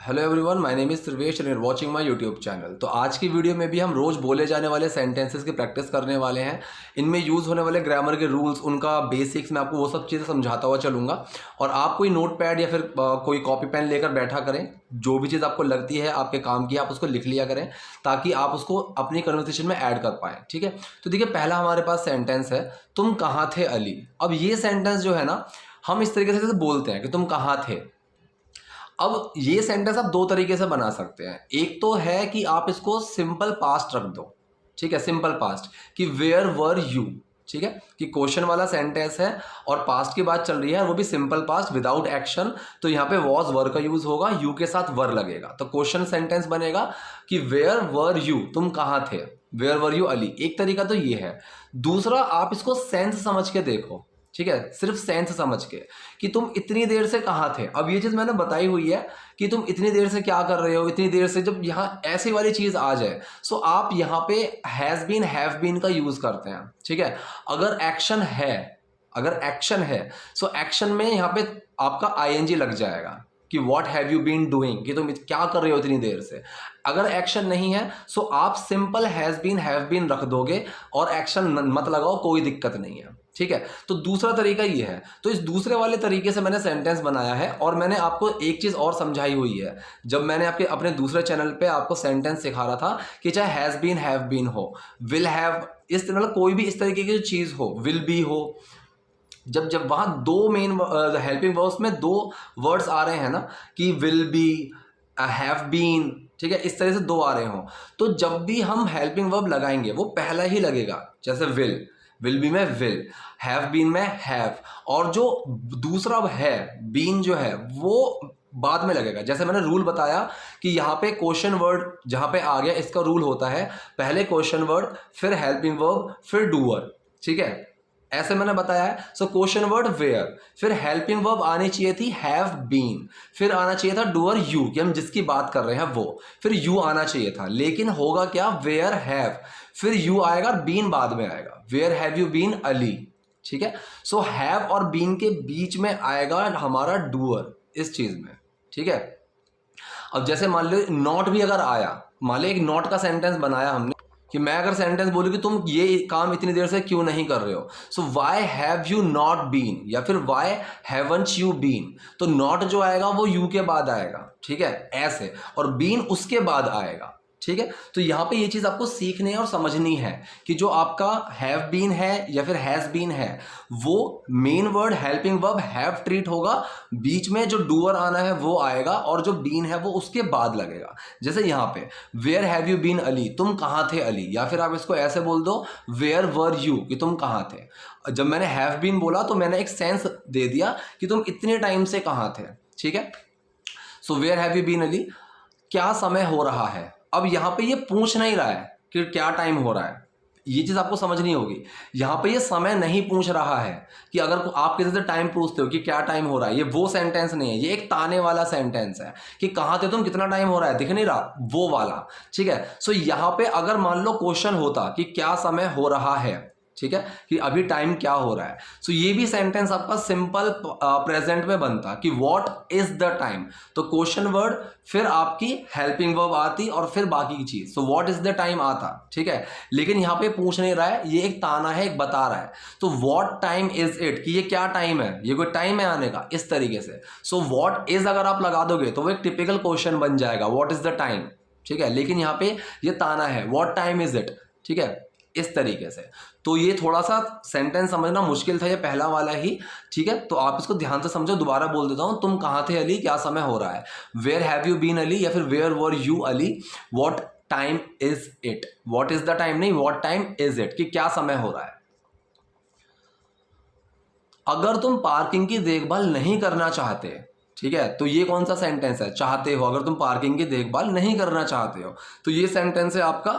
Hello everyone, my name is Sarvesh and you are watching my YouTube channel. तो आज की video में भी हम रोज बोले जाने वाले सेंटेंसेस की प्रैक्टिस करने वाले हैं। इनमें यूज़ होने वाले ग्रामर के रूल्स, उनका बेसिक्स, मैं आपको वो सब चीज़ें समझाता हुआ चलूँगा। और आप कोई नोट पैड या फिर कोई कॉपी पेन लेकर बैठा करें। जो भी चीज़ आपको लगती है आपके काम की, आप उसको लिख लिया करें ताकि आप उसको अपनी कन्वर्सेशन में ऐड कर पाएँ। ठीक है, तो देखिए पहला हमारे पास सेंटेंस है, तुम कहाँ थे अली। अब ये सेंटेंस जो है ना, हम इस तरीके से बोलते हैं कि तुम कहाँ थे। अब ये सेंटेंस आप दो तरीके से बना सकते हैं। एक तो है कि आप इसको सिंपल पास्ट रख दो, ठीक है, सिंपल पास्ट, कि वेयर वर यू। ठीक है, कि क्वेश्चन वाला सेंटेंस है और पास्ट की बात चल रही है, वो भी सिंपल पास्ट विदाउट एक्शन। तो यहाँ पे वॉज वर का यूज होगा, यू के साथ वर लगेगा, तो क्वेश्चन सेंटेंस बनेगा कि वेयर वर यू, तुम कहाँ थे, वेयर वर यू अली। एक तरीका तो ये है। दूसरा, आप इसको सेंस समझ के देखो, ठीक है, सिर्फ सेंस समझ के, कि तुम इतनी देर से कहाँ थे। अब ये चीज़ मैंने बताई हुई है कि तुम इतनी देर से क्या कर रहे हो, इतनी देर से। जब यहाँ ऐसी वाली चीज़ आ जाए, सो आप यहाँ पे हैज़ बीन, हैव बीन का यूज़ करते हैं। ठीक है, अगर एक्शन है, अगर एक्शन है, सो एक्शन में यहाँ पे आपका आईएनजी लग जाएगा कि what have you been doing, कि तुम क्या कर रहे हो इतनी देर से। अगर एक्शन नहीं है, सो आप simple has been, have been रख दोगे और एक्शन मत लगाओ, कोई दिक्कत नहीं है। ठीक है, तो दूसरा तरीका ये है। तो इस दूसरे वाले तरीके से मैंने सेंटेंस बनाया है। और मैंने आपको एक चीज़ और समझाई हुई है, जब मैंने आपके अपने दूसरे चैनल पे आपको सेंटेंस सिखा रहा था, कि चाहे हैज़ बीन, हैव बीन हो, विल हैव, इस मतलब कोई भी इस तरीके की जो चीज़ हो, विल बी हो, जब जब वहाँ दो मेन हेल्पिंग वर्ब्स में दो वर्ड्स आ रहे हैं ना, कि विल बी, हैव बीन, ठीक है, इस तरह से दो आ रहे हो, तो जब भी हम हेल्पिंग वर्ब लगाएंगे वो पहला ही लगेगा। जैसे विल बी में विल, हैव बीन में हैव, और जो दूसरा है बीन जो है वो बाद में लगेगा। जैसे मैंने रूल बताया कि यहाँ पे क्वेश्चन वर्ड जहाँ पे आ गया, इसका रूल होता है पहले क्वेश्चन वर्ड, फिर हेल्पिंग वर्ब, फिर डूअर। ठीक है, ऐसे मैंने बताया है। सो क्वेश्चन वर्ड वेयर, फिर हेल्पिंग वर्ब आनी चाहिए थी हैव बीन, फिर आना चाहिए था डूअर यू, कि हम जिसकी बात कर रहे हैं वो, फिर यू आना चाहिए था। लेकिन होगा क्या, वेयर हैव, फिर यू आएगा, बीन बाद में आएगा, where have you been Ali. ठीक है, सो हैव और बीन के बीच में आएगा हमारा डूअर इस चीज में। ठीक है, अब जैसे मान लो नॉट भी अगर आया, मान लो एक नॉट का सेंटेंस बनाया हमने, कि मैं अगर सेंटेंस बोलूँ कि तुम ये काम इतनी देर से क्यों नहीं कर रहे हो, so why have you not been, या फिर वाई हैवंट यू बीन, तो नॉट जो आएगा वो यू के बाद आएगा। ठीक है, ऐसे, और बीन उसके बाद आएगा। ठीक है, तो यहाँ पे ये चीज़ आपको सीखनी और समझनी है कि जो आपका हैव बीन है या फिर हैज़ बीन है, वो main word helping verb have treat होगा, बीच में जो डूअर आना है वो आएगा, और जो बीन है वो उसके बाद लगेगा। जैसे यहाँ पे where have you been Ali, तुम कहाँ थे अली, या फिर आप इसको ऐसे बोल दो वेयर वर यू, कि तुम कहाँ थे। जब मैंने हैव बीन बोला तो मैंने एक सेंस दे दिया कि तुम इतने टाइम से कहाँ थे। ठीक है, so where have you been Ali, क्या समय हो रहा है। अब यहाँ पे ये पूछ नहीं रहा है कि क्या टाइम हो रहा है, ये चीज़ आपको समझनी होगी। यहाँ पे ये समय नहीं पूछ रहा है, कि अगर आप किसी से टाइम पूछते हो कि क्या टाइम हो रहा है, ये वो सेंटेंस नहीं है, ये एक ताने वाला सेंटेंस है, कि कहाँ थे तुम, कितना टाइम हो रहा है, दिख नहीं रहा, वो वाला। ठीक है, सो यहाँ पे अगर मान लो क्वेश्चन होता कि क्या समय हो रहा है, ठीक है, कि अभी टाइम क्या हो रहा है, सो ये भी सेंटेंस आपका सिंपल प्रेजेंट में बनता कि व्हाट इज द टाइम, तो क्वेश्चन वर्ड, फिर आपकी हेल्पिंग वर्ब आती, और फिर बाकी की चीज, so what is the time आता। ठीक है, लेकिन यहाँ पे पूछ नहीं रहा है, ये एक ताना है, एक बता रहा है। तो व्हाट टाइम इज इट, कि ये क्या टाइम है, ये कोई टाइम है आने का, इस तरीके से। सो व्हाट इज अगर आप लगा दोगे तो वो एक टिपिकल क्वेश्चन बन जाएगा, व्हाट इज द टाइम। ठीक है, लेकिन यहाँ पे ये ताना है, व्हाट टाइम इज इट। ठीक है, इस तरीके से। तो ये थोड़ा सा सेंटेंस समझना मुश्किल था, ये पहला वाला ही। ठीक है, तो आप इसको ध्यान से समझो। दोबारा बोल देता हूं, तुम कहाँ थे अली, क्या समय हो रहा है, where have you been Ali, या फिर where were you Ali, what time is it, what is the time नहीं, व्हाट टाइम इज इट, कि क्या समय हो रहा है। अगर तुम पार्किंग की देखभाल नहीं करना चाहते, ठीक है, तो ये कौन सा सेंटेंस है, चाहते हो। अगर तुम पार्किंग की देखभाल नहीं करना चाहते हो, तो ये सेंटेंस है आपका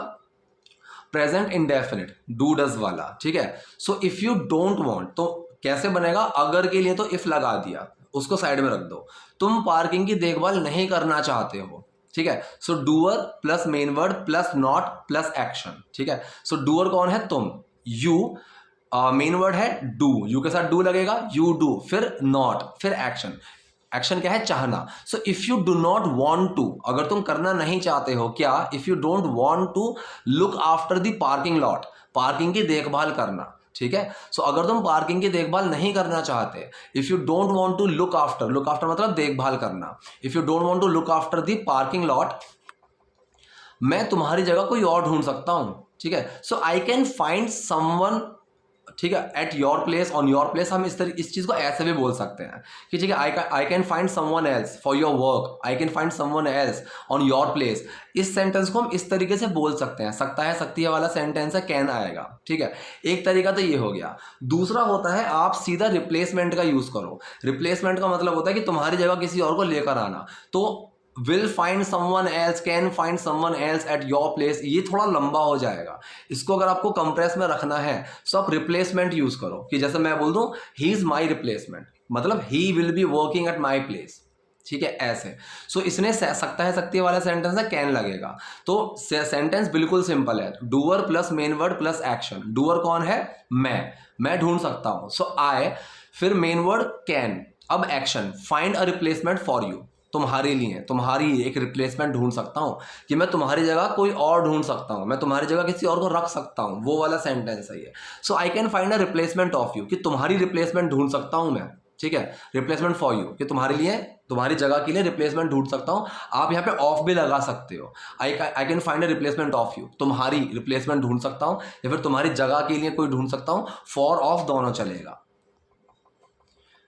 प्रेजेंट इंडेफिनिट, डू डज वाला। ठीक है, सो इफ यू डोंट वांट, तो कैसे बनेगा, अगर के लिए तो इफ लगा दिया, उसको साइड में रख दो। तुम पार्किंग की देखभाल नहीं करना चाहते हो। ठीक है, so doer plus main word plus not plus action. ठीक है, सो डूअर कौन है, तुम, यू, मेन वर्ड है डू, यू के साथ डू लगेगा, यू डू, फिर नॉट, फिर एक्शन। एक्शन क्या है, चाहना। So if you do not want to, अगर तुम करना नहीं चाहते हो, क्या, if you don't want to look after the parking lot, parking की देखभाल करना, ठीक है। सो अगर तुम पार्किंग की देखभाल नहीं करना चाहते, if you don't want to look after, look after मतलब देखभाल करना, if you don't want to look after the parking lot, मैं तुम्हारी जगह कोई और ढूंढ सकता हूं, ठीक है। सो आई कैन फाइंड समवन, ठीक है, at your place, on your place, हम इस चीज को ऐसे भी बोल सकते हैं कि ठीक है, आई can find someone else for your work, I can find someone else on your place. इस सेंटेंस को हम इस तरीके से बोल सकते हैं। सकता है, सकती है वाला सेंटेंस है, कैन आएगा, ठीक है। एक तरीका तो ये हो गया। दूसरा होता है आप सीधा रिप्लेसमेंट का यूज करो। रिप्लेसमेंट का मतलब होता है कि तुम्हारी जगह किसी और को लेकर आना। तो will find someone else, can find someone else at your place, ये थोड़ा लंबा हो जाएगा। इसको अगर आपको कंप्रेस में रखना है तो आप रिप्लेसमेंट यूज करो, कि जैसे मैं बोल दूं ही इज माई रिप्लेसमेंट, मतलब he will be working at my place, ठीक है, ऐसे। सो इसने सकता है, सकती है वाला सेंटेंस है, कैन लगेगा। तो सेंटेंस बिल्कुल सिंपल है, doer plus main word plus action. Doer कौन है, मैं ढूंढ सकता हूं, सो आई, फिर मेन वर्ड कैन, अब action, find a replacement for you, तुम्हारे लिए, तुम्हारी एक रिप्लेसमेंट ढूंढ सकता हूं, कि मैं तुम्हारी जगह कोई और ढूंढ सकता हूं, मैं तुम्हारी जगह किसी और को रख सकता हूं, वो वाला सेंटेंस है ये। So I can find a replacement of you, कि तुम्हारी रिप्लेसमेंट ढूंढ सकता हूं मैं, ठीक है। रिप्लेसमेंट फॉर यू, कि तुम्हारे लिए, तुम्हारी जगह के लिए रिप्लेसमेंट ढूंढ सकता हूं। आप यहाँ पे ऑफ भी लगा सकते हो, आई can find a replacement of you, तुम्हारी रिप्लेसमेंट ढूंढ सकता हूं, या फिर तुम्हारी जगह के लिए कोई ढूंढ सकता हूं। फॉर ऑफ दोनों चलेगा।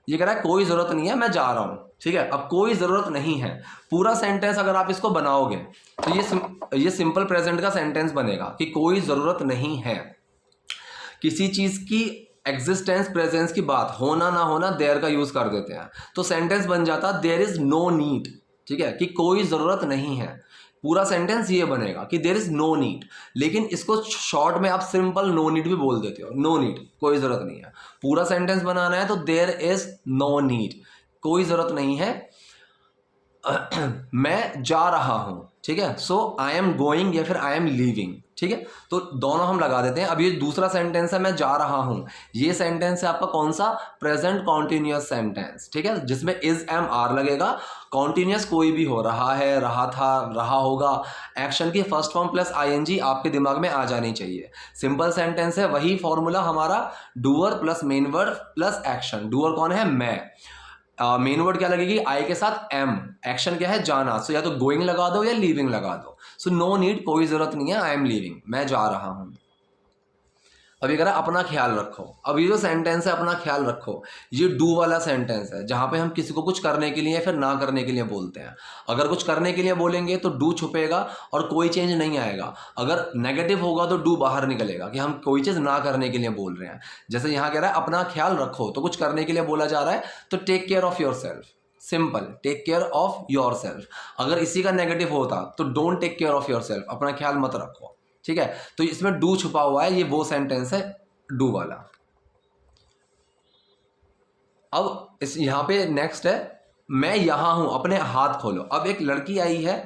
ये कह रहा है कोई जरूरत नहीं है, मैं जा रहा हूं, ठीक है। अब कोई जरूरत नहीं है, पूरा सेंटेंस अगर आप इसको बनाओगे तो ये सिंपल प्रेजेंट का सेंटेंस बनेगा कि कोई जरूरत नहीं है। किसी चीज की एग्जिस्टेंस, प्रेजेंस की बात, होना ना होना, देयर का यूज कर देते हैं, तो सेंटेंस बन जाता देयर इज नो नीड, ठीक है, कि कोई जरूरत नहीं है। पूरा सेंटेंस ये बनेगा कि देयर इज नो नीड, लेकिन इसको शॉर्ट में आप सिंपल नो नीड भी बोल देते हो, नो नीड, कोई जरूरत नहीं है। पूरा सेंटेंस बनाना है तो देयर इज नो नीड, कोई जरूरत नहीं है, मैं जा रहा हूं, ठीक है। सो आई एम गोइंग या फिर आई एम लीविंग, ठीक है। तो दोनों हम लगा देते हैं। अब ये दूसरा सेंटेंस है, मैं जा रहा हूं, ये सेंटेंस है आपका कौन सा, प्रेजेंट कॉन्टिन्यूअस सेंटेंस, ठीक है, जिसमें इज एम आर लगेगा। कॉन्टिन्यूअस कोई भी हो, रहा है, रहा था, रहा होगा, एक्शन की फर्स्ट फॉर्म प्लस आईएनजी आपके दिमाग में आ जानी चाहिए। सिंपल सेंटेंस है, वही फॉर्मूला हमारा, doer plus main word plus action. Doer कौन है, मैं, मेन वर्ड क्या लगेगी, आई के साथ एम, एक्शन क्या है, जाना, सो या तो गोइंग लगा दो या लीविंग लगा दो। सो नो नीड, कोई जरूरत नहीं है, आई एम लीविंग, मैं जा रहा हूं। अब ये कह रहा है अपना ख्याल रखो। अब ये जो सेंटेंस है अपना ख्याल रखो, ये डू वाला सेंटेंस है, जहां पे हम किसी को कुछ करने के लिए या फिर ना करने के लिए बोलते हैं। अगर कुछ करने के लिए बोलेंगे तो डू छुपेगा और कोई चेंज नहीं आएगा। अगर नेगेटिव होगा तो डू बाहर निकलेगा, कि हम कोई चीज़ ना करने के लिए बोल रहे हैं। जैसे यहाँ कह रहा है अपना ख्याल रखो, तो कुछ करने के लिए बोला जा रहा है, तो take care of yourself, simple, take care of yourself. अगर इसी का नेगेटिव होता तो don't take care of yourself, अपना ख्याल मत रखो, ठीक है। तो इसमें डू छुपा हुआ है, ये वो सेंटेंस है डू वाला। अब इस यहां पे नेक्स्ट है, मैं यहां हूं, अपने हाथ खोलो। अब एक लड़की आई है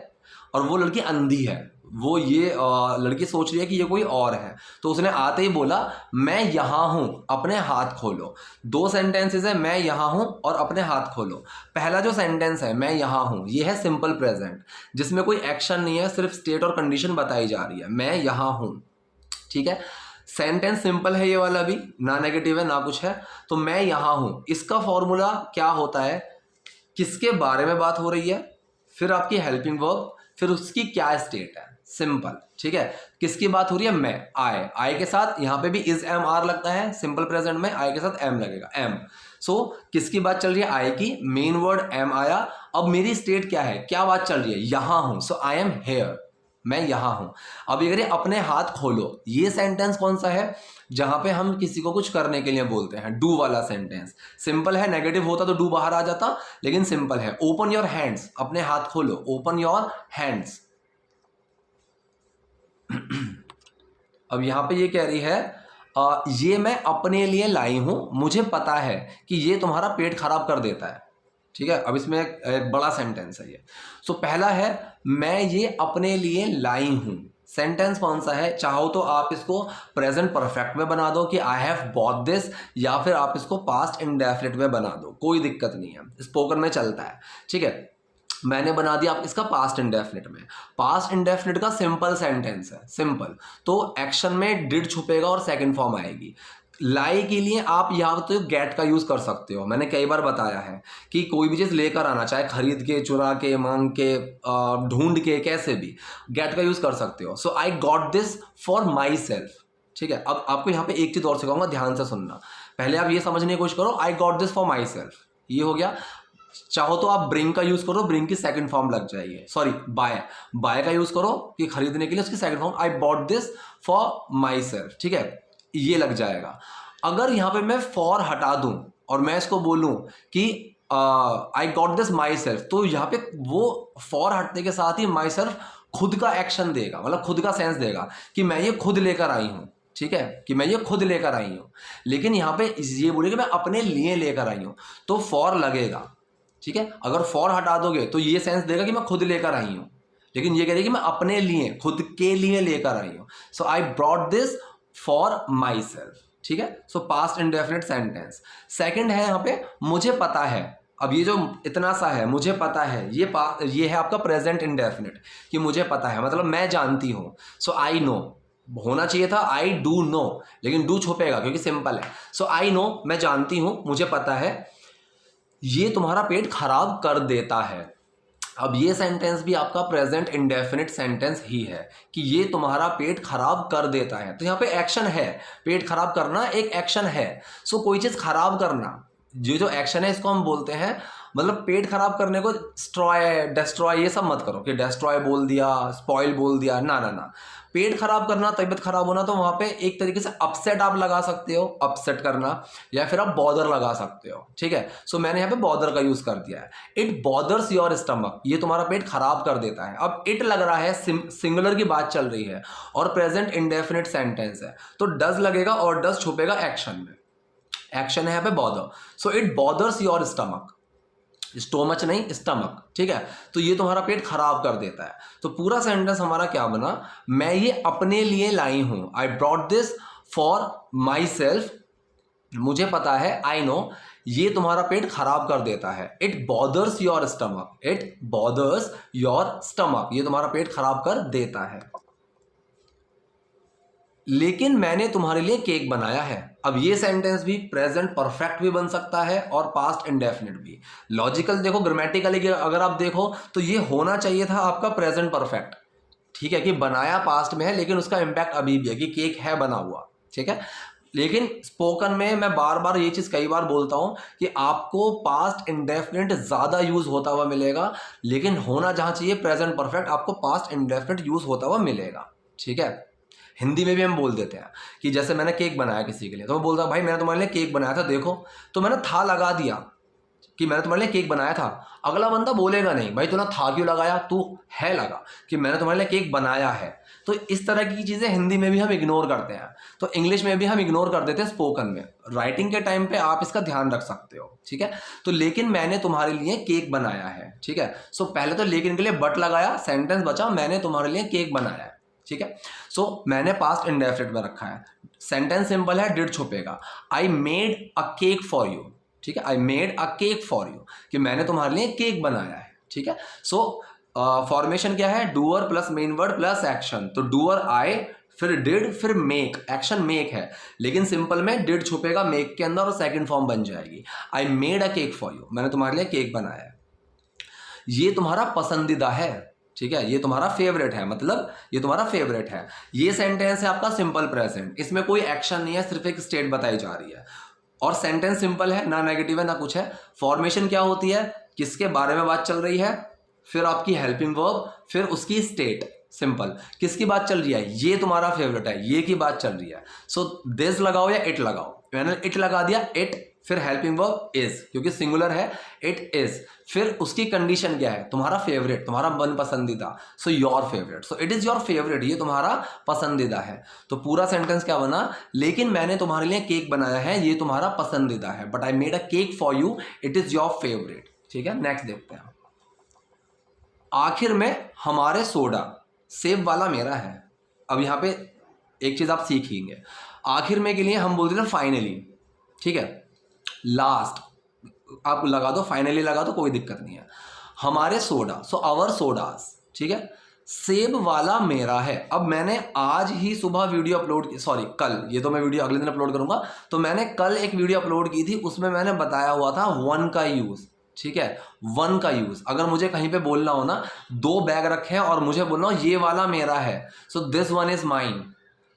और वो लड़की अंधी है, वो ये लड़की सोच रही है कि ये कोई और है, तो उसने आते ही बोला मैं यहां हूं, अपने हाथ खोलो। दो सेंटेंसेस है, मैं यहां हूं और अपने हाथ खोलो। पहला जो सेंटेंस है मैं यहां हूं, ये है सिंपल प्रेजेंट, जिसमें कोई एक्शन नहीं है, सिर्फ स्टेट और कंडीशन बताई जा रही है, मैं यहां हूं, ठीक है। सेंटेंस सिंपल है ये वाला भी, ना नेगेटिव है ना कुछ है। तो मैं यहां हूं, इसका फॉर्मूला क्या होता है, किसके बारे में बात हो रही है, फिर आपकी हेल्पिंग वर्ब, फिर उसकी क्या स्टेट है, सिंपल, ठीक है। किसकी बात हो रही है, मैं, आई के साथ यहाँ पे भी इज एम आर लगता है, सिंपल प्रेजेंट में आई के साथ एम लगेगा, एम। सो किसकी बात चल रही है, आई की, मेन वर्ड एम आया। अब मेरी स्टेट क्या है, क्या बात चल रही है, यहां हूं, सो आई एम हेयर, मैं यहां हूं। अब ये करिए अपने हाथ खोलो, ये सेंटेंस कौन सा है, जहां पे हम किसी को कुछ करने के लिए बोलते हैं, डू वाला सेंटेंस। सिंपल है, नेगेटिव होता तो डू बाहर आ जाता, लेकिन सिंपल है। ओपन योर हैंड्स, अपने हाथ खोलो, ओपन योर हैंड्स। अब यहां पे ये कह रही है ये मैं अपने लिए लाई हूं, मुझे पता है कि ये तुम्हारा पेट खराब कर देता है, ठीक है। अब इसमें एक बड़ा सेंटेंस है ये। सो पहला है मैं ये अपने लिए लाई हूं, सेंटेंस कौन सा है, चाहो तो आप इसको प्रेजेंट परफेक्ट में बना दो कि आई हैव बॉट दिस, या फिर आप इसको पास्ट इंडेफिनिट में बना दो, कोई दिक्कत नहीं है, स्पोकन में चलता है। ठीक है, मैंने बना दिया आप इसका पास्ट इंडेफिनिट में। पास्ट इंडेफिनिट का सिंपल सेंटेंस है, सिंपल, तो एक्शन में डिड छुपेगा और सेकंड फॉर्म आएगी। लाई के लिए आप यहाँ तो गेट का यूज कर सकते हो, मैंने कई बार बताया है कि कोई भी चीज लेकर आना, चाहे खरीद के, चुरा के, मांग के, ढूंढ के, कैसे भी गेट का यूज कर सकते हो। So I got this for myself. ठीक है, अब आपको यहाँ पे एक चीज और सिखाऊंगा, ध्यान से सुनना। पहले आप ये समझने की कोशिश करो, आई got this for my self, ये हो गया। चाहो तो आप ब्रिंग का यूज करो, ब्रिंग की सेकंड फॉर्म लग जाएगी, सॉरी बाय, बाय का यूज करो कि खरीदने के लिए, उसकी second form I bought this for myself. ठीक है, ये लग जाएगा। अगर यहां पे मैं फॉर हटा दूं और मैं इसको बोलूं कि आई गॉट दिस माई सेल्फ, तो यहां पे वो फॉर हटने के साथ ही माई सेल्फ खुद का एक्शन देगा, मतलब खुद का सेंस देगा कि मैं ये खुद लेकर आई हूं। ठीक है, कि मैं ये खुद लेकर आई हूं, लेकिन यहां पे ये बोले कि मैं अपने लिए लेकर आई हूं, तो फॉर लगेगा। ठीक है, अगर फॉर हटा दोगे तो ये सेंस देगा कि मैं खुद लेकर आई हूं, लेकिन ये कह रही कि मैं अपने लिए, खुद के लिए लेकर आई हूं। So I brought this for myself. ठीक है, so past indefinite sentence. Second है यहाँ पे मुझे पता है। अब ये जो इतना सा है मुझे पता है, ये है आपका प्रेजेंट इंडेफिनिट कि मुझे पता है, मतलब मैं जानती हूं। सो आई नो होना चाहिए था आई डू नो, लेकिन डू छुपेगा क्योंकि सिंपल है। सो आई नो, मैं जानती हूं, मुझे पता है ये तुम्हारा पेट खराब कर देता है। अब ये सेंटेंस भी आपका प्रेजेंट इंडेफिनिट सेंटेंस ही है कि ये तुम्हारा पेट खराब कर देता है, तो यहाँ पे एक्शन है, पेट खराब करना एक एक्शन है। सो कोई चीज खराब करना, ये जो एक्शन है इसको हम बोलते हैं, मतलब पेट खराब करने को स्ट्रॉय, डेस्ट्रॉय ये सब मत करो कि डेस्ट्रॉय बोल दिया, स्पॉइल बोल दिया, ना ना ना। पेट खराब करना, तबीयत खराब होना, तो वहां पे एक तरीके से अपसेट आप लगा सकते हो, अपसेट करना, या फिर आप बॉदर लगा सकते हो। ठीक है, सो मैंने यहाँ पे बॉदर का यूज कर दिया है। इट बॉदर्स योर स्टमक, ये तुम्हारा पेट खराब कर देता है। अब इट लग रहा है, सिंगुलर की बात चल रही है और प्रेजेंट इंडेफिनिट सेंटेंस है, तो डज लगेगा और डज छुपेगा एक्शन में। एक्शन है यहाँ पे bother, so it bothers your stomach, stomach नहीं स्टमक। ठीक है, तो ये तुम्हारा पेट खराब कर देता है। तो पूरा सेंटेंस हमारा क्या बना, मैं ये अपने लिए लाई हूं, आई brought this for my self, मुझे पता है, आई नो, ये तुम्हारा पेट खराब कर देता है। It bothers your stomach, it bothers your stomach, ये तुम्हारा पेट खराब कर देता है। लेकिन मैंने तुम्हारे लिए केक बनाया है। अब ये सेंटेंस भी प्रेजेंट परफेक्ट भी बन सकता है और पास्ट इंडेफिनिट भी। लॉजिकल देखो, ग्रामेटिकली अगर आप देखो तो ये होना चाहिए था आपका प्रेजेंट परफेक्ट। ठीक है, कि बनाया पास्ट में है लेकिन उसका इंपैक्ट अभी भी है कि केक है बना हुआ। ठीक है, लेकिन स्पोकन में मैं बार बार ये चीज कई बार बोलता हूं कि आपको पास्ट इंडेफिनिट ज्यादा यूज होता हुआ मिलेगा, लेकिन होना जहां चाहिए प्रेजेंट परफेक्ट, आपको पास्ट इंडेफिनिट यूज होता हुआ मिलेगा। ठीक है, हिंदी में भी हम बोल देते हैं कि जैसे मैंने केक बनाया किसी के लिए, तो मैं बोलता हूँ भाई मैंने तुम्हारे लिए केक बनाया था देखो, तो मैंने था लगा दिया कि मैंने तुम्हारे लिए केक बनाया था। अगला बंदा बोलेगा नहीं भाई तूने था क्यों लगाया, तू है लगा कि मैंने तुम्हारे लिए केक बनाया है। तो इस तरह की चीजें हिंदी में भी हम इग्नोर करते हैं, तो इंग्लिश में भी हम इग्नोर कर देते हैं स्पोकन में। राइटिंग के टाइम पे आप इसका ध्यान रख सकते हो। ठीक है, तो लेकिन मैंने तुम्हारे लिए केक बनाया है। ठीक है, सो पहले तो लेकिन के लिए बट लगाया, सेंटेंस बचा मैंने तुम्हारे लिए केक बनाया है। ठीक है, सो मैंने पास्ट इंडेफिनिट में रखा है, सेंटेंस सिंपल है, डिड छुपेगा। I made a cake for you. ठीक है, I made a cake for you, कि मैंने तुम्हारे लिए केक बनाया है। ठीक है, सो फॉर्मेशन क्या है, doer plus main word plus action, तो डूअर आई, फिर डिड, फिर मेक, एक्शन मेक है, लेकिन सिंपल में डिड छुपेगा मेक के अंदर और सेकंड फॉर्म बन जाएगी। आई made a cake for you, मैंने तुम्हारे लिए केक बनाया है, ये तुम्हारा पसंदीदा है। ठीक है, ये तुम्हारा फेवरेट है, मतलब ये तुम्हारा फेवरेट है। ये सेंटेंस है आपका सिंपल प्रेजेंट, इसमें कोई एक्शन नहीं है, सिर्फ एक स्टेट बताई जा रही है और सेंटेंस सिंपल है, ना नेगेटिव है ना कुछ है। फॉर्मेशन क्या होती है, किसके बारे में बात चल रही है, फिर आपकी हेल्पिंग वर्ब, फिर उसकी स्टेट। सिंपल, किसकी बात चल रही है, ये तुम्हारा फेवरेट है, ये की बात चल रही है। सो दिस लगाओ या इट लगाओ, मैंने इट लगा दिया, इट, फिर हेल्पिंग वर्ब इज क्योंकि सिंगुलर है, इट इज, फिर उसकी कंडीशन क्या है, तुम्हारा फेवरेट, तुम्हारा मन पसंदीदा, so your favourite, so it is your favourite, ये तुम्हारा पसंदीदा है। तो पूरा सेंटेंस क्या बना, लेकिन मैंने तुम्हारे लिए केक बनाया है, ये तुम्हारा पसंदीदा है, but I made a cake for you, it is your favourite. ठीक है, नेक्स्ट देखते हैं। आखिर में हमारे सोडा, सेब वाला मेरा है। अब यहाँ पे एक चीज़ आप सीखेंगे, आखिर में के लिए हम बोलते थे फाइनली, ठीक है, लास्ट आप लगा दो, फाइनली लगा दो, कोई दिक्कत नहीं है। हमारे सोडा, सो आवर सोडास, ठीक है, सेब वाला मेरा है। अब मैंने आज ही सुबह वीडियो अपलोड की, सॉरी कल, ये तो मैं वीडियो अगले दिन अपलोड करूंगा, तो मैंने कल एक वीडियो अपलोड की थी, उसमें मैंने बताया हुआ था वन का यूज़, ठीक है, वन का यूज़। अगर मुझे कहीं पे बोलना हो ना, 2 बैग रखे हैं और मुझे बोलना हो ये वाला मेरा है, so this one is mine,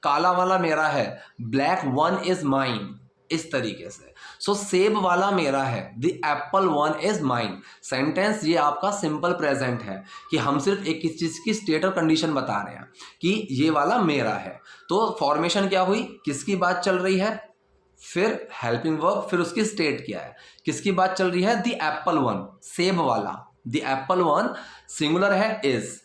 काला वाला मेरा है, ब्लैक वन इज माइन, इस तरीके से। सो सेब वाला मेरा है, the apple one is mine. Sentence ये आपका सिंपल प्रेजेंट है कि हम सिर्फ एक किस चीज़ की स्टेट और कंडीशन बता रहे हैं कि ये वाला मेरा है। तो फॉर्मेशन क्या हुई, किसकी बात चल रही है, फिर हेल्पिंग वर्ब, फिर उसकी स्टेट क्या है, किसकी बात चल रही है, द एप्पल वन, सेब वाला, द एप्पल वन, सिंगुलर है इज,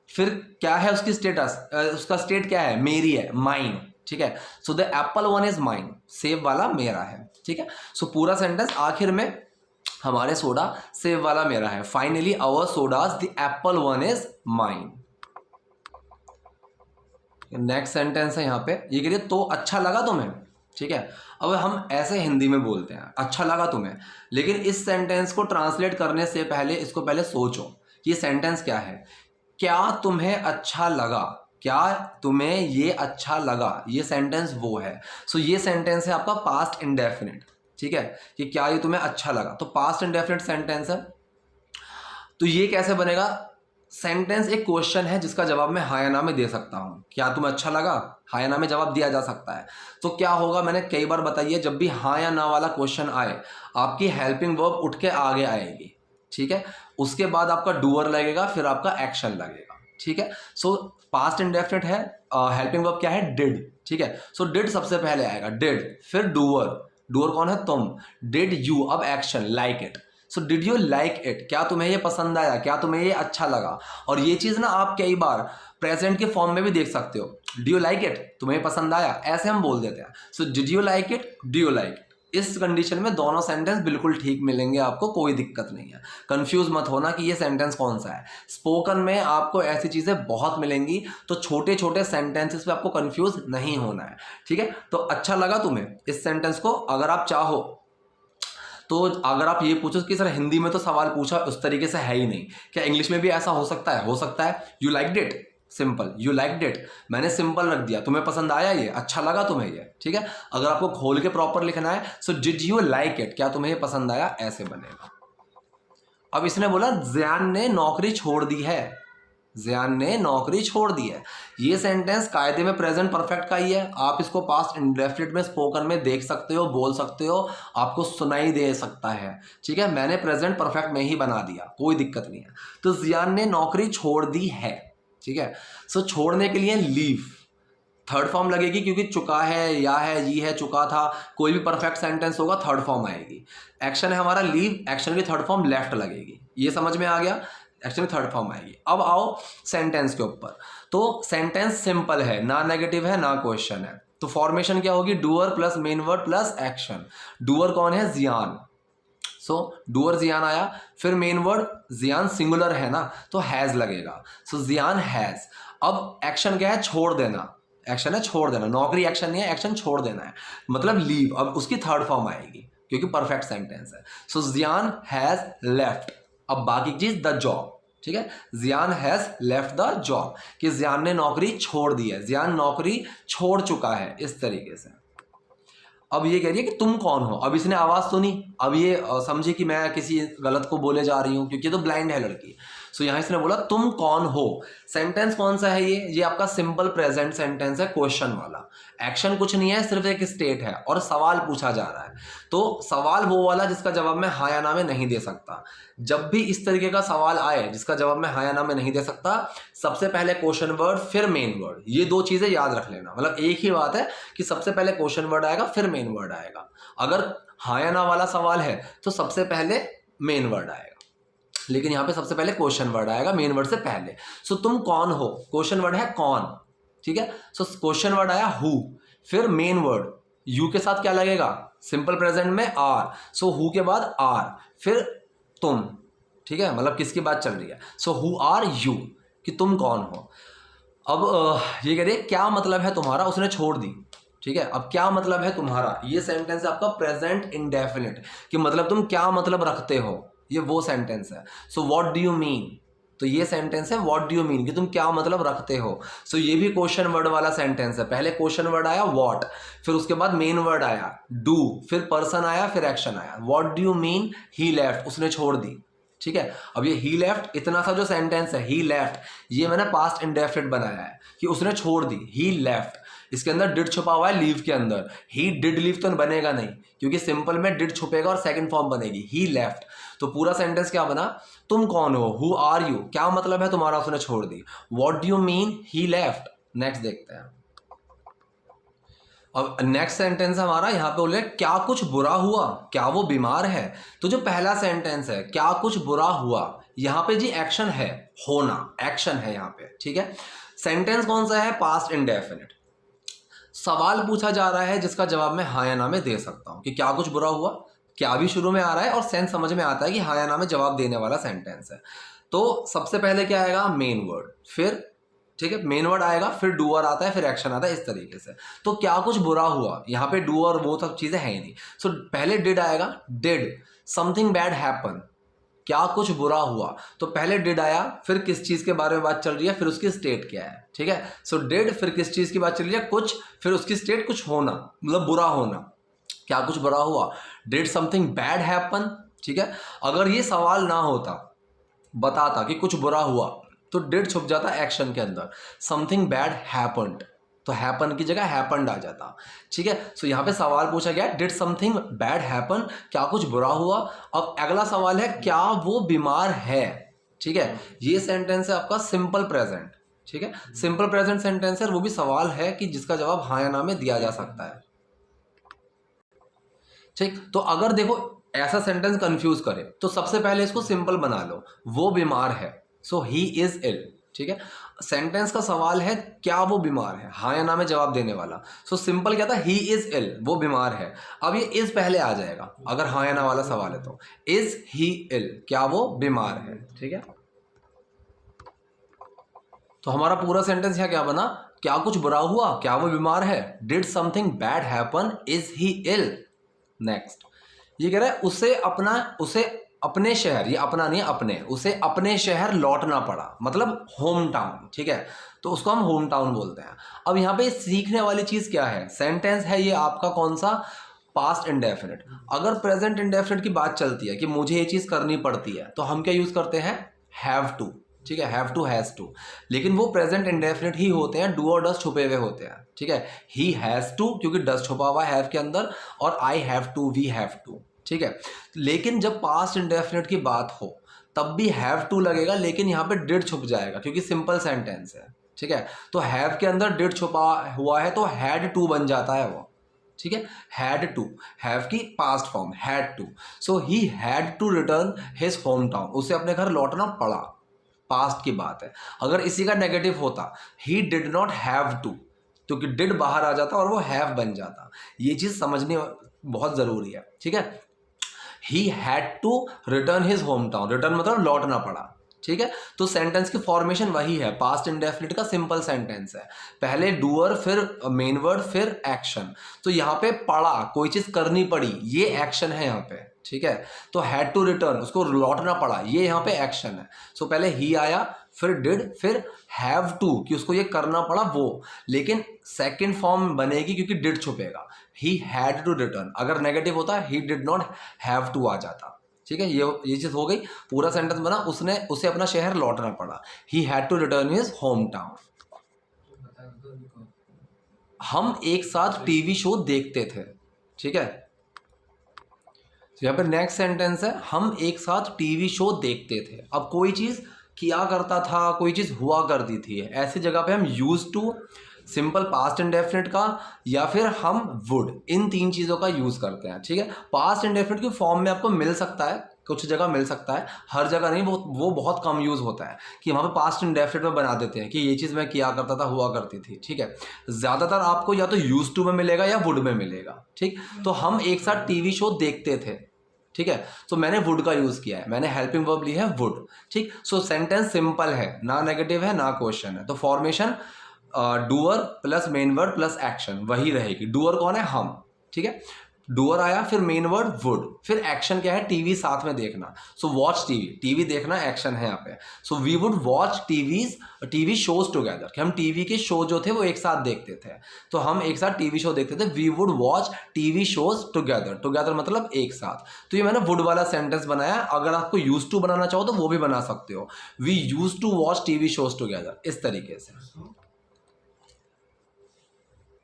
फिर क्या है उसकी स्टेटस, उसका स्टेट क्या है, मेरी है, माइन, ठीक है। So the apple one is mine, सेब वाला मेरा है, ठीक है। सो पूरा सेंटेंस आखिर में हमारे सोडा सेब वाला मेरा है, finally our sodas the apple one is mine. Next sentence है यहाँ पे, ये कह रही है तो अच्छा लगा तुम्हें, ठीक है। अब हम ऐसे हिंदी में बोलते हैं अच्छा लगा तुम्हें, लेकिन इस सेंटेंस को ट्रांसलेट करने से पहले इसको पहले सोचो कि ये सेंटेंस क्या है। क्या तुम्हें अच्छा लगा, क्या तुम्हें ये अच्छा लगा, ये सेंटेंस वो है। सो ये सेंटेंस है आपका पास्ट इंडेफिनिट, ठीक है, कि क्या ये तुम्हें अच्छा लगा, तो पास्ट इंडेफिनिट सेंटेंस है। तो ये कैसे बनेगा, सेंटेंस एक क्वेश्चन है जिसका जवाब मैं हाँ या ना में दे सकता हूँ। क्या तुम्हें अच्छा लगा, हाँ या ना में जवाब दिया जा सकता है। तो क्या होगा, मैंने कई बार बताइए, जब भी हाँ या ना वाला क्वेश्चन आए, आपकी हेल्पिंग वर्ब उठ के आगे आएगी, ठीक है, उसके बाद आपका डूअर लगेगा, फिर आपका एक्शन लगेगा, ठीक है। सो पास्ट इंडेफिनिट है, हेल्पिंग वर्ब क्या है, डिड, ठीक है। सो डिड सबसे पहले आएगा, डिड, फिर डूअर, डूअर कौन है, तुम, डिड यू, अब action like it. So did you like it, क्या तुम्हें ये पसंद आया, क्या तुम्हें ये अच्छा लगा। और ये चीज़ ना आप कई बार प्रेजेंट के फॉर्म में भी देख सकते हो, डू यू लाइक इट, तुम्हें पसंद आया, ऐसे हम बोल देते हैं। So did you like it, do you like it, इस कंडीशन में दोनों सेंटेंस बिल्कुल ठीक मिलेंगे, आपको कोई दिक्कत नहीं है। कंफ्यूज मत होना कि ये सेंटेंस कौन सा है। स्पोकन में आपको ऐसी चीज़ें बहुत मिलेंगी, तो छोटे छोटे सेंटेंसेस पे आपको कंफ्यूज नहीं होना है, ठीक है। तो अच्छा लगा तुम्हें, इस सेंटेंस को अगर आप चाहो तो अगर आप ये पूछो कि सर हिंदी में तो सवाल पूछा उस तरीके से है ही नहीं, क्या इंग्लिश में भी ऐसा हो सकता है, हो सकता है। You liked it, simple, you liked it, मैंने सिंपल रख दिया, तुम्हें पसंद आया ये, अच्छा लगा तुम्हें ये, ठीक है। अगर आपको खोल के प्रॉपर लिखना है, so did you like it, क्या तुम्हें ये पसंद आया, ऐसे बनेगा। अब इसने बोला जियान ने नौकरी छोड़ दी है, जियान ने नौकरी छोड़ दी है। ये सेंटेंस कायदे में प्रेजेंट परफेक्ट का ही है, आप इसको पास्ट इंडेफिनिट में स्पोकन में देख सकते हो, बोल सकते हो, आपको सुनाई दे सकता है, ठीक है। मैंने प्रेजेंट परफेक्ट में ही बना दिया, कोई दिक्कत नहीं है। तो जियान ने नौकरी छोड़ दी है, ठीक है। सो छोड़ने के लिए लीव, थर्ड फॉर्म लगेगी, क्योंकि चुका है, या है, ये है, चुका था, कोई भी परफेक्ट सेंटेंस होगा थर्ड फॉर्म आएगी। एक्शन है हमारा लीव, एक्शन की थर्ड फॉर्म लेफ्ट लगेगी, ये समझ में आ गया, एक्शन की थर्ड फॉर्म आएगी। अब आओ सेंटेंस के ऊपर, तो सेंटेंस सिंपल है, ना नेगेटिव है ना क्वेश्चन है, तो फॉर्मेशन क्या होगी, doer plus main word plus action. Doer कौन है, जियान, सो डूअर जियान आया, फिर मेन वर्ड जियान सिंगुलर है ना, तो हैज लगेगा, सो जियान हैज। अब एक्शन क्या है, छोड़ देना, एक्शन है छोड़ देना, नौकरी एक्शन नहीं है, एक्शन छोड़ देना है, मतलब लीव। अब उसकी थर्ड फॉर्म आएगी क्योंकि परफेक्ट सेंटेंस है। सो जियान हैज लेफ्ट, अब बाकी चीज द जॉब, ठीक है। जियान हैज लेफ्ट द जॉब, कि जियान ने नौकरी छोड़ दी है, जियान नौकरी छोड़ चुका है, इस तरीके से। अब ये कह रही है कि तुम कौन हो, अब इसने आवाज़ सुनी, अब ये समझे कि मैं किसी गलत को बोले जा रही हूँ, क्योंकि ये तो ब्लाइंड है लड़की। सो यहाँ इसने बोला तुम कौन हो। सेंटेंस कौन सा है, ये आपका सिंपल प्रेजेंट सेंटेंस है, क्वेश्चन वाला। एक्शन कुछ नहीं है, सिर्फ एक स्टेट है और सवाल पूछा जा रहा है। तो सवाल वो वाला जिसका जवाब मैं हाँ या ना में नहीं दे सकता। जब भी इस तरीके का सवाल आए जिसका जवाब मैं हाँ या ना में नहीं दे सकता, सबसे पहले क्वेश्चन वर्ड फिर मेन वर्ड, ये दो चीजें याद रख लेना। मतलब एक ही बात है कि सबसे पहले क्वेश्चन वर्ड आएगा फिर मेन वर्ड आएगा। अगर हाँ या ना वाला सवाल है तो सबसे पहले मेन वर्ड आएगा, लेकिन यहाँ पे सबसे पहले क्वेश्चन वर्ड आएगा मेन वर्ड से पहले। सो तुम कौन हो, क्वेश्चन वर्ड है कौन, ठीक है। सो क्वेश्चन वर्ड आया हु, फिर मेन वर्ड यू के साथ क्या लगेगा, सिंपल प्रेजेंट में आर। सो हु के बाद आर, फिर तुम, ठीक है, मतलब किसकी बात चल रही है। सो हु आर यू, कि तुम कौन हो। अब ये कह रही है क्या मतलब है तुम्हारा, उसने छोड़ दी। ठीक है, अब क्या मतलब है तुम्हारा, ये सेंटेंस है आपका प्रेजेंट इंडेफिनिट, कि मतलब तुम क्या मतलब रखते हो, ये वो सेंटेंस है। So what do you mean, तो ये सेंटेंस है व्हाट डू यू मीन, कि तुम क्या मतलब रखते हो। सो ये भी क्वेश्चन वर्ड वाला सेंटेंस है। पहले क्वेश्चन वर्ड आया व्हाट, फिर उसके बाद मेन वर्ड आया डू, फिर पर्सन आया, फिर एक्शन आया। What do you mean he left, उसने छोड़ दी। ठीक है, अब ये ही लेफ्ट, इतना सा जो सेंटेंस है ही लेफ्ट, ये मैंने पास्ट इंडेफिनिट बनाया है कि उसने छोड़ दी, ही लेफ्ट। इसके अंदर डिड छुपा हुआ है लीव के अंदर, ही डिड लीव तो बनेगा नहीं, क्योंकि सिंपल में डिड छुपेगा और सेकंड फॉर्म बनेगी ही लेफ्ट। तो पूरा सेंटेंस क्या बना, तुम कौन हो, हु आर यू, क्या मतलब है तुम्हारा, उसने छोड़ दी। What do you mean he left. Next देखते हैं। अब नेक्स्ट सेंटेंस हमारा यहाँ पे बोले क्या कुछ बुरा हुआ, क्या वो बीमार है। तो जो पहला सेंटेंस है क्या कुछ बुरा हुआ, यहाँ पे जी एक्शन है, होना एक्शन है यहाँ पे। ठीक है, सेंटेंस कौन सा है, पास्ट इंडेफिनिट। सवाल पूछा जा रहा है जिसका जवाब मैं हाँ या ना में दे सकता हूँ, कि क्या कुछ बुरा हुआ, क्या भी शुरू में आ रहा है और सेंस समझ में आता है कि हाँ या ना में जवाब देने वाला सेंटेंस है। तो सबसे पहले क्या आएगा, मेन वर्ड, फिर ठीक है मेन वर्ड आएगा, फिर डूअर आता है, फिर एक्शन आता है, इस तरीके से। तो क्या कुछ बुरा हुआ, यहाँ पे डू और वो सब चीजें हैं ही नहीं। सो पहले डिड आएगा, डिड समथिंग बैड हैपन, क्या कुछ बुरा हुआ, तो पहले डिड आया, फिर किस चीज के बारे में बात चल रही है, फिर उसकी स्टेट क्या है। ठीक है, सो डिड, फिर किस चीज की बात चल रही है, कुछ, फिर उसकी स्टेट कुछ होना, मतलब बुरा होना, क्या कुछ बुरा हुआ, डिड समथिंग बैड हैपन। ठीक है, अगर ये सवाल ना होता, बताता कि कुछ बुरा हुआ, तो डिड छुप जाता एक्शन के अंदर, समथिंग बैड हैपन्ड, तो हैपन की जगह हैपन्ड आ जाता। ठीक है, सो यहाँ पे सवाल पूछा गया डिड समथिंग बैड हैपन, क्या कुछ बुरा हुआ। अब अगला सवाल है क्या वो बीमार है। ठीक है, ये सेंटेंस है आपका सिंपल प्रेजेंट। ठीक है, सिंपल प्रेजेंट सेंटेंस है, वो भी सवाल है कि जिसका जवाब हाँ या ना में दिया जा सकता है। ठीक, तो अगर देखो ऐसा सेंटेंस कंफ्यूज करे तो सबसे पहले इसको सिंपल बना लो, वो बीमार है, सो ही इज इल। ठीक है, सेंटेंस का सवाल है क्या वो बीमार है, हाँ या ना में जवाब देने वाला। सो सिंपल क्या था, ही इज इल, वो बीमार है। अब ये इज पहले आ जाएगा अगर हाँ या ना वाला सवाल है, तो इज ही इल, क्या वो बीमार है। ठीक है, तो हमारा पूरा सेंटेंस यहाँ क्या बना, क्या कुछ बुरा हुआ, क्या वो बीमार है, did something bad happen, is he ill. Next, ये कह रहा है उसे अपने शहर, ये अपना नहीं अपने, उसे अपने शहर लौटना पड़ा, मतलब होम टाउन। ठीक है, तो उसको हम होम टाउन बोलते हैं। अब यहाँ पे सीखने वाली चीज क्या है, सेंटेंस है ये आपका कौन सा, पास्ट इंडेफिनिट। अगर प्रेजेंट इंडेफिनिट की बात चलती है कि मुझे ये चीज करनी पड़ती है, तो हम क्या यूज करते हैं, हैव टू। ठीक है, हैव टू, हैज टू, लेकिन वो प्रेजेंट इंडेफिनिट ही होते हैं, डू और डज छुपे हुए होते हैं। ठीक है, ही हैज टू क्योंकि डज छुपा हुआ है हैव के अंदर, और I have to, we have to. ठीक है, लेकिन जब पास्ट इंडेफिनिट की बात हो तब भी हैव टू लगेगा, लेकिन यहाँ पे डिड छुप जाएगा क्योंकि सिंपल सेंटेंस है। ठीक है, तो हैव के अंदर डिड छुपा हुआ है तो हैड टू बन जाता है वो। ठीक है, हैड टू, हैव की past form had to, so he had to return his home town, उसे अपने घर लौटना पड़ा, पास्ट की बात है। अगर इसी का नेगेटिव होता, he did not have to, क्योंकि डिड बाहर आ जाता और वो हैव बन जाता। ये चीज समझनी बहुत जरूरी है। ठीक है, he had to return his home town, return मतलब लौटना पड़ा। ठीक है, तो सेंटेंस की फॉर्मेशन वही है, पास्ट इंडेफिनिट का सिंपल सेंटेंस है, पहले डूअर, फिर मेन वर्ड, फिर एक्शन। तो यहाँ पे पड़ा, कोई चीज करनी पड़ी, ये एक्शन है यहाँ पे। ठीक है, तो हैड टू रिटर्न, उसको लौटना पड़ा, ये यहाँ पे एक्शन है। सो पहले ही आया, फिर डिड, फिर हैव टू कि उसको ये करना पड़ा वो, लेकिन सेकंड फॉर्म बनेगी क्योंकि डिड छुपेगा, ही हैड टू रिटर्न। अगर नेगेटिव होता he did not have to आ जाता। ठीक है, ये चीज हो गई, पूरा सेंटेंस बना, उसे अपना शहर लौटना पड़ा, he had to return his home town. हम एक साथ टीवी शो देखते थे। ठीक है, तो यहाँ पे नेक्स्ट सेंटेंस है हम एक साथ टीवी शो देखते थे। अब कोई चीज किया करता था, कोई चीज हुआ करती थी, ऐसी जगह पे हम use to, simple past indefinite का, या फिर हम वुड, इन तीन चीज़ों का यूज़ करते हैं। ठीक है, पास्ट इंडेफिनिट की फॉर्म में आपको मिल सकता है, कुछ जगह मिल सकता है, हर जगह नहीं, वो बहुत कम यूज़ होता है कि वहाँ पे पास्ट इंडेफिनिट में बना देते हैं कि ये चीज़ मैं किया करता था, हुआ करती थी। ठीक है, ज़्यादातर आपको या तो यूज टू में मिलेगा या वुड में मिलेगा। ठीक, तो हम एक साथ टीवी शो देखते थे, ठीक है। तो मैंने वुड का यूज किया है, मैंने हेल्पिंग वर्ब ली है वुड, ठीक। सो सेंटेंस सिंपल है, ना नेगेटिव है ना क्वेश्चन है। तो formation doer plus main word plus action वही रहेगी। डूअर कौन है? हम, ठीक है। डूअर आया, फिर मेन वर्ड वुड, फिर एक्शन क्या है? टीवी साथ में देखना। सो वॉच टीवी, टीवी देखना एक्शन है यहाँ पे। So we would watch TV shows together, कि हम टीवी के शो जो थे वो एक साथ देखते थे, तो हम एक साथ टीवी शो देखते थे। We would watch TV shows together, together मतलब एक साथ। तो ये मैंने वुड वाला सेंटेंस बनाया। अगर आपको यूज टू बनाना चाहो तो वो भी बना सकते हो, we use to watch TV shows together, इस तरीके से।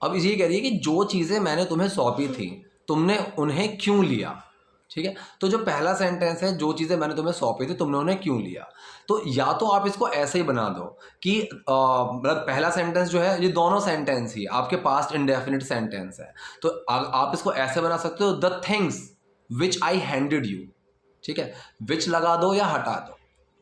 अब ये कह रही है कि जो चीज़ें मैंने तुम्हें सौंपी थी तुमने उन्हें क्यों लिया, ठीक है। तो जो पहला सेंटेंस है, जो चीज़ें मैंने तुम्हें सौंपी थी तुमने उन्हें क्यों लिया, तो या तो आप इसको ऐसे ही बना दो कि मतलब पहला सेंटेंस जो है, ये दोनों सेंटेंस ही आपके पास्ट इंडेफिनिट सेंटेंस है, तो आप इसको ऐसे बना सकते हो, the things which I handed you, ठीक है। विच लगा दो या हटा दो,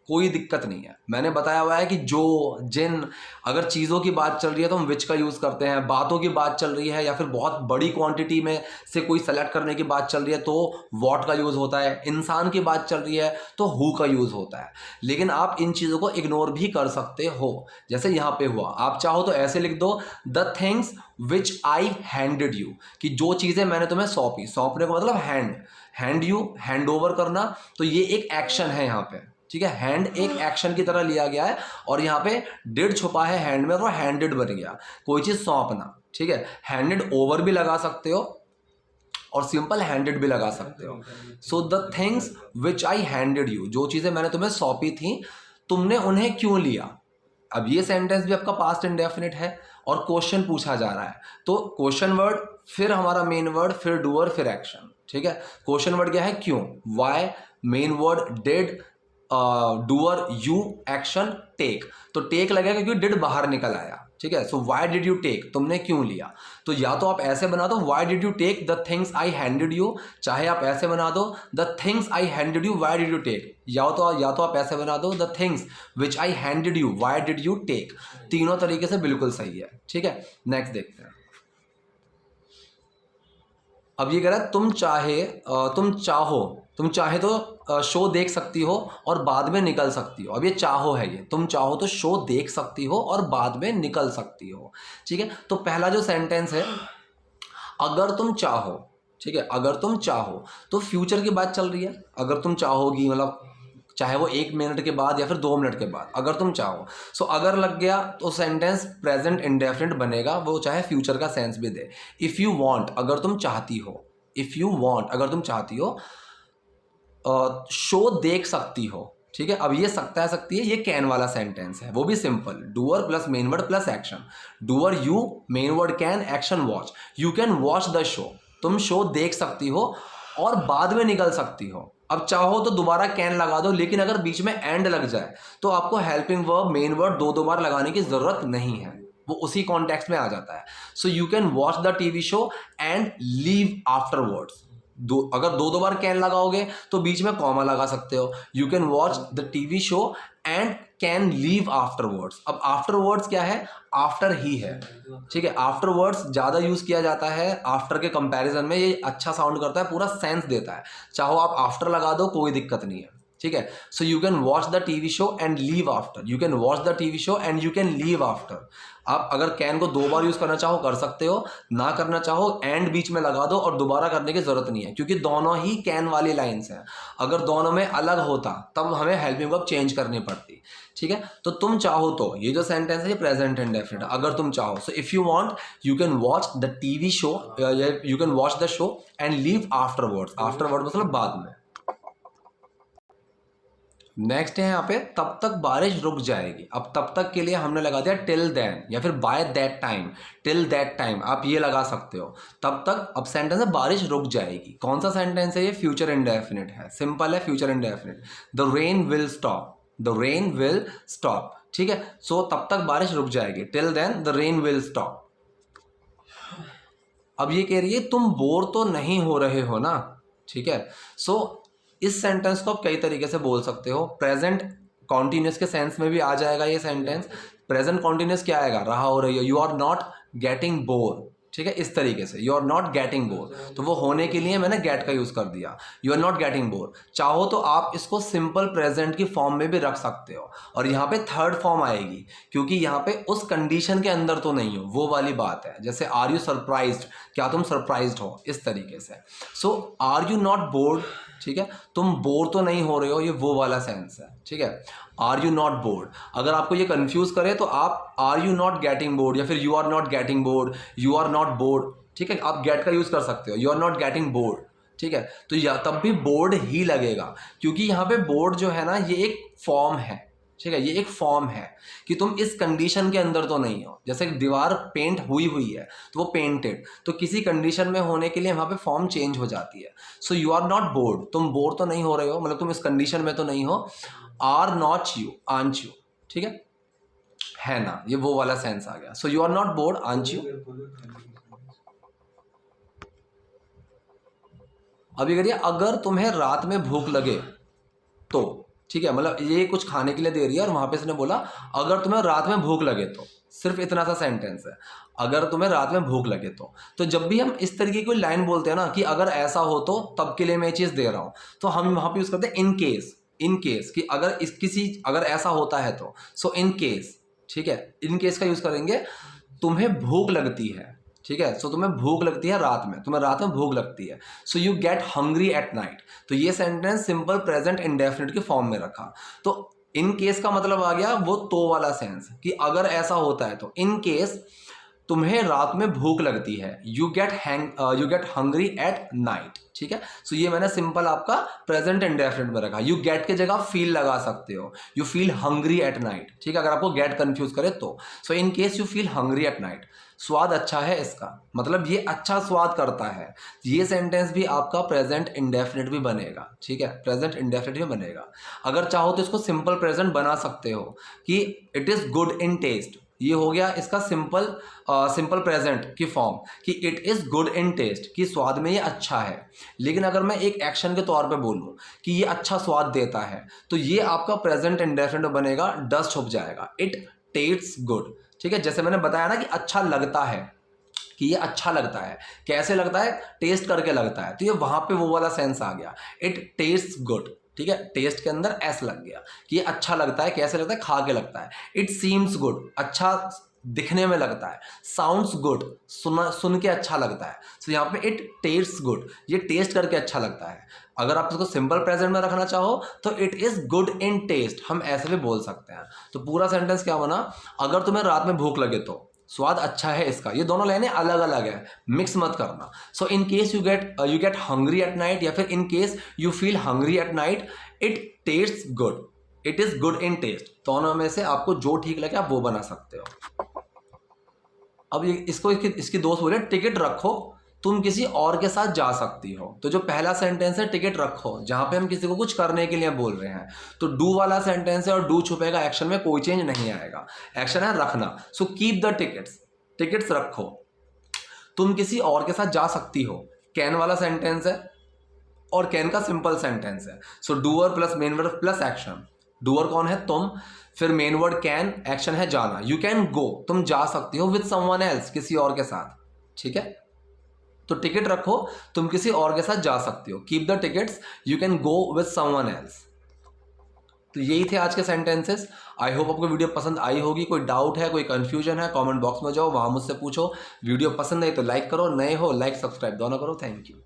कोई दिक्कत नहीं है। मैंने बताया हुआ है कि जो, जिन, अगर चीज़ों की बात चल रही है तो हम विच का यूज़ करते हैं, बातों की बात चल रही है या फिर बहुत बड़ी क्वांटिटी में से कोई सेलेक्ट करने की बात चल रही है तो वॉट का यूज़ होता है, इंसान की बात चल रही है तो हु का यूज़ होता है। लेकिन आप इन चीज़ों को इग्नोर भी कर सकते हो, जैसे यहाँ पे हुआ। आप चाहो तो ऐसे लिख दो, the things which I handed you, कि जो चीज़ें मैंने तुम्हें सौंपी, सौंपने का मतलब हैंड यू, हैंड ओवर करना, तो ये एक एक्शन है यहाँ पे, ठीक है। हैंड एक एक्शन की तरह लिया गया है और यहाँ पे डिड छुपा है हैंड में, तो हैंडेड बन गया, कोई चीज सौंपना, ठीक है। हैंडेड ओवर भी लगा सकते हो और सिंपल हैंडेड भी लगा सकते हो। So the things which I handed you, जो चीजें मैंने तुम्हें सौंपी थी तुमने उन्हें क्यों लिया। अब ये सेंटेंस भी आपका पास्ट इंडेफिनिट है और क्वेश्चन पूछा जा रहा है, तो क्वेश्चन वर्ड, फिर हमारा मेन वर्ड, फिर डूअर, फिर एक्शन, ठीक है। क्वेश्चन वर्ड क्या है? क्यों, why, main word did, doer you, action take. तो टेक लगेगा क्योंकि डिड बाहर निकल आया, ठीक है। So why did you take, तुमने क्यों लिया। तो या तो आप ऐसे बना दो, why did you take the things I handed you, चाहे आप ऐसे बना दो, the things I handed you why did you take, या तो आप ऐसे बना दो, the things which I handed you why did you take. तीनों तरीके से बिल्कुल सही है, ठीक है। नेक्स्ट देखते हैं। अब ये कह रहा है तुम चाहे तो शो देख सकती हो और बाद में निकल सकती हो। अब ये चाहो है, ये तुम चाहो तो शो देख सकती हो और बाद में निकल सकती हो, ठीक है। तो पहला जो सेंटेंस है, अगर तुम चाहो, ठीक है, अगर तुम चाहो, तो फ्यूचर की बात चल रही है। अगर तुम चाहोगी मतलब चाहे वो 1 मिनट के बाद या फिर 2 मिनट के बाद, अगर तुम चाहो। सो अगर लग गया तो सेंटेंस प्रेजेंट इंडेफिनिट बनेगा, वो चाहे फ्यूचर का सेंस भी दे। इफ़ यू वांट, अगर तुम चाहती हो, इफ़ यू वांट, अगर तुम चाहती हो, शो देख सकती हो, ठीक है। अब ये सकता है, सकती है, ये कैन वाला सेंटेंस है, वो भी simple, doer plus main word plus action. Doer you, main word can, action watch. You can watch the show, तुम शो देख सकती हो और बाद में निकल सकती हो। अब चाहो तो दोबारा कैन लगा दो, लेकिन अगर बीच में एंड लग जाए तो आपको हेल्पिंग वर्ब, मेन वर्ड दो बार लगाने की जरूरत नहीं है, वो उसी कॉन्टेक्स्ट में आ जाता है। So you can watch the TV show and leave afterwards. अगर दो बार कैन लगाओगे तो बीच में कॉमा लगा सकते हो। You can watch the TV show and can leave afterwards. अब आफ्टरवर्ड्स क्या है? आफ्टर ही है, ठीक है। आफ्टरवर्ड्स ज़्यादा यूज़ किया जाता है आफ्टर के कंपैरिजन में, ये अच्छा साउंड करता है, पूरा सेंस देता है। चाहो आप आफ्टर लगा दो, कोई दिक्कत नहीं है, ठीक है। So you can watch the TV show and leave after, you can watch the TV show and you can leave after. आप अगर कैन को 2 बार यूज करना चाहो कर सकते हो, ना करना चाहो एंड बीच में लगा दो और दोबारा करने की जरूरत नहीं है, क्योंकि दोनों ही कैन वाली लाइंस हैं। अगर दोनों में अलग होता तब हमें हेल्पिंग वर्ब चेंज करनी पड़ती, ठीक है। तो तुम चाहो तो, ये जो सेंटेंस है ये प्रेजेंट इंडेफिनिट, अगर तुम चाहो। सो if you want, you can watch the TV show, you can watch the show and leave afterwards. Afterward मतलब बाद में। नेक्स्ट है यहाँ पे, तब तक बारिश रुक जाएगी। अब तब तक के लिए हमने लगा दिया टिल देन या फिर by that time, till that time आप ये लगा सकते हो, तब तक। अब सेंटेंस है बारिश रुक जाएगी, कौन सा सेंटेंस है ये? फ्यूचर इंडेफिनिट है, सिंपल है, future indefinite. The rain will stop, the rain will stop, ठीक है। सो तब तक बारिश रुक जाएगी, till then the rain will stop. अब ये कह रही है तुम बोर तो नहीं हो रहे हो ना, ठीक है। सो इस सेंटेंस को आप कई तरीके से बोल सकते हो। प्रेजेंट कॉन्टिन्यूस के सेंस में भी आ जाएगा ये सेंटेंस। प्रेजेंट कॉन्टिन्यूस क्या आएगा? रहा हो रही हो, you are not getting bore, ठीक है, इस तरीके से you are not getting bore, तो वो होने के लिए मैंने गेट का यूज़ कर दिया, you are not getting bore. चाहो तो आप इसको सिंपल प्रेजेंट की फॉर्म में भी रख सकते हो, और यहाँ पे थर्ड फॉर्म आएगी, क्योंकि यहाँ पे उस कंडीशन के अंदर तो नहीं हो, वो वाली बात है। जैसे आर यू सरप्राइज्ड, क्या तुम सरप्राइज्ड हो, इस तरीके से। सो आर यू नॉट बोर्ड, ठीक है, तुम बोर तो नहीं हो रहे हो, ये वो वाला सेंस है, ठीक है। आर यू नॉट बोर्ड, अगर आपको ये कंफ्यूज करे तो आप are you not getting bored या फिर you are not getting bored, you are not bored, ठीक है, आप गेट का यूज कर सकते हो, you are not getting bored, ठीक है। तो या तब भी बोर्ड ही लगेगा, क्योंकि यहाँ पे बोर्ड जो है ना ये एक फॉर्म है, ठीक है, ये एक फॉर्म है कि तुम इस कंडीशन के अंदर तो नहीं हो। जैसे दीवार पेंट हुई है तो वो पेंटेड, तो किसी कंडीशन में होने के लिए वहाँ पे फॉर्म चेंज हो जाती है। So you are not bored, तुम बोर तो नहीं हो रहे हो, मतलब तुम इस कंडीशन में तो नहीं हो। आर नॉट यू, आंच यू, ठीक है ना, ये वो वाला सेंस आ गया। So you are not bored, आंच यू। अभी करिए, अगर तुम्हें रात में भूख लगे तो, ठीक है, मतलब ये कुछ खाने के लिए दे रही है और वहां पे इसने बोला अगर तुम्हें रात में भूख लगे तो, सिर्फ इतना सा सेंटेंस है, अगर तुम्हें रात में भूख लगे तो जब भी हम इस तरीके की कोई लाइन बोलते हैं ना कि अगर ऐसा हो तो तब के लिए मैं ये चीज़ दे रहा हूँ, तो हम वहां पे यूज करते हैं इन केस, इन केस कि अगर ऐसा होता है तो। सो इन केस, ठीक है, इन केस का यूज करेंगे। तुम्हें भूख लगती है, ठीक है, सो तुम्हें भूख लगती है रात में, तुम्हें रात में भूख लगती है, so you get hungry at night. तो ये सेंटेंस सिंपल प्रेजेंट इंडेफिनिट की फॉर्म में रखा। तो इन केस का मतलब आ गया वो तो वाला सेंस कि अगर ऐसा होता है तो, इन केस तुम्हें रात में भूख लगती है, you get hungry at night, ठीक है। सो ये मैंने सिंपल आपका प्रेजेंट इंडेफिनिट में रखा। यू गेट के जगह फील लगा सकते हो, you feel hungry at night, ठीक है, अगर आपको गेट कंफ्यूज करे तो। So in case you feel hungry at night, स्वाद अच्छा है इसका, मतलब ये अच्छा स्वाद करता है। ये सेंटेंस भी आपका प्रेजेंट इंडेफिनिट भी बनेगा, ठीक है, प्रेजेंट इंडेफिनिट भी बनेगा। अगर चाहो तो इसको सिंपल प्रेजेंट बना सकते हो कि it is good in taste, ये हो गया इसका सिंपल प्रेजेंट की फॉर्म कि it is good in taste, कि स्वाद में ये अच्छा है। लेकिन अगर मैं एक एक्शन के तौर पे बोलूं कि ये अच्छा स्वाद देता है, तो ये आपका प्रेजेंट इंडेफिनिट बनेगा, डस छुप जाएगा, इट टेस्ट्स गुड, ठीक है। जैसे मैंने बताया ना कि अच्छा लगता है, कि ये अच्छा लगता है, कैसे लगता है, टेस्ट करके लगता है, तो ये वहां पे वो वाला सेंस आ गया, इट टेस्ट्स गुड, ठीक है, टेस्ट के अंदर एस लग गया कि ये अच्छा लगता है, कैसे लगता है, खा के लगता है। इट सीम्स गुड, अच्छा दिखने में लगता है। साउंड्स गुड, सुन के अच्छा लगता है। सो यहाँ पे इट टेस्ट्स गुड, ये टेस्ट करके अच्छा लगता है। अगर आप इसको सिंपल प्रेजेंट में रखना चाहो तो it is good in taste, हम ऐसे भी बोल सकते हैं। तो पूरा सेंटेंस क्या बना, अगर तुम्हें रात में भूख लगे तो स्वाद अच्छा है इसका। ये दोनों लाइनें अलग अलग है, मिक्स मत करना। So in case you get hungry at night, या फिर in case you feel hungry at night, it tastes good, it is good in taste. दोनों में से आपको जो ठीक लगे आप वो बना सकते हो। अब इसकी दोस्त बोले टिकट रखो, तुम किसी और के साथ जा सकती हो। तो जो पहला सेंटेंस है टिकट रखो, जहां पे हम किसी को कुछ करने के लिए बोल रहे हैं, तो डू वाला सेंटेंस है और डू छुपेगा, एक्शन में कोई चेंज नहीं आएगा, एक्शन है रखना। So keep the tickets, tickets रखो, तुम किसी और के साथ जा सकती हो, कैन वाला सेंटेंस है और कैन का सिंपल सेंटेंस है। So doer plus main word plus action, doer कौन है, तुम, फिर मेन वर्ड कैन, एक्शन है जाना। यू कैन गो, तुम जा सकती हो, विद समवन एल्स, किसी और के साथ, ठीक है। तो टिकट रखो, तुम किसी और के साथ जा सकती हो, keep the tickets, you can go with someone else. तो यही थे आज के सेंटेंसेस। आई होप आपको वीडियो पसंद आई होगी। कोई डाउट है, कोई कंफ्यूजन है, कमेंट बॉक्स में जाओ, वहां मुझसे पूछो। वीडियो पसंद आई तो लाइक करो, नए हो लाइक सब्सक्राइब दोनों करो। Thank you.